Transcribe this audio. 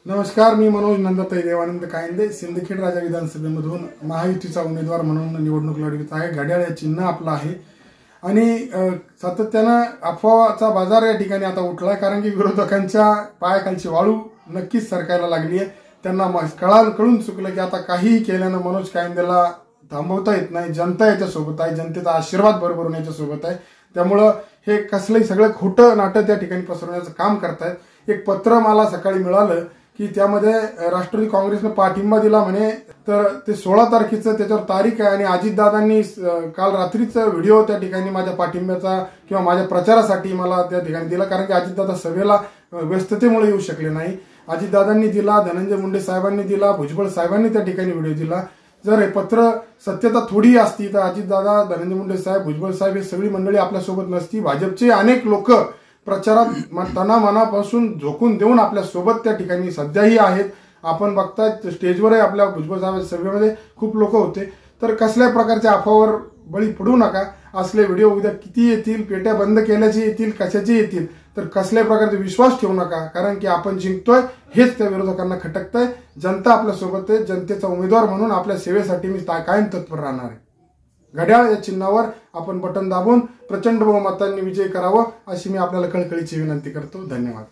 नमस्कार, मी मनोज नंदाताई देवानंद कायंदे सिंदखेड राजा विधानसभेमधून महायुतीचा उमेदवार म्हणून निवडणूक लढवित आहे। घड्याळ हे चिन्ह आपलं आहे आणि सातत्यानं अफवाचा बाजार या ठिकाणी आता उठलाय, कारण की विरोधकांच्या पायाखालची वाळू नक्कीच सरकायला लागली आहे। त्यांना कळून चुकलं की आता काहीही केल्यानं मनोज कायंदेला थांबवता येत नाही। जनता याच्या सोबत आहे, जनतेचा आशीर्वाद बरोबर याच्या सोबत आहे। त्यामुळे हे कसलंही सगळं खोटं नाटक त्या ठिकाणी पसरवण्याचं काम करतायत। एक पत्र मला सकाळी मिळालं की त्यामध्ये राष्ट्रवादी काँग्रेसने पाठिंबा दिला म्हणे, तर ते 16 तारखेचं त्याच्यावर तारीख आहे आणि अजितदादांनी काल रात्रीचा व्हिडिओ त्या ठिकाणी माझ्या पाठिंब्याचा किंवा माझ्या प्रचारासाठी मला त्या ठिकाणी दिला, कारण की अजितदादा सभेला व्यस्ततेमुळे येऊ शकले नाही। अजितदादांनी दिला, धनंजय मुंडे साहेबांनी दिला, भुजबळ साहेबांनी त्या ठिकाणी व्हिडिओ दिला। जर हे पत्र सत्यता थोडी असती तर अजितदादा, धनंजय मुंडे साहेब, भुजबळ साहेब हे सगळी मंडळी आपल्यासोबत नसती। भाजपचे अनेक लोक प्रचारात मनापासून झोकून देऊन आपल्या सोबत त्या ठिकाणी सध्याही आहेत। आपण बघताय स्टेजवरही आपल्या भुजबळ साहेब सभेमध्ये खूप लोक होते। तर कसल्या प्रकारच्या अफवावर बळी पडू नका। असले व्हिडिओ उद्या किती येतील, पेट्या बंद केल्याचे येतील, कशाचे येतील, तर कसल्या प्रकारचा विश्वास ठेवू नका, कारण की आपण जिंकतोय हेच त्या विरोधकांना खटकतंय। जनता आपल्या सोबत आहे, जनतेचा उमेदवार म्हणून आपल्या सेवेसाठी मी कायम तत्पर राहणार आहे। घड्याळ या चिन्हावर आपण बटन दाबून प्रचंड बहुमतांनी विजय करावा अशी मी आपल्याला कळकळीची विनंती करतो। धन्यवाद।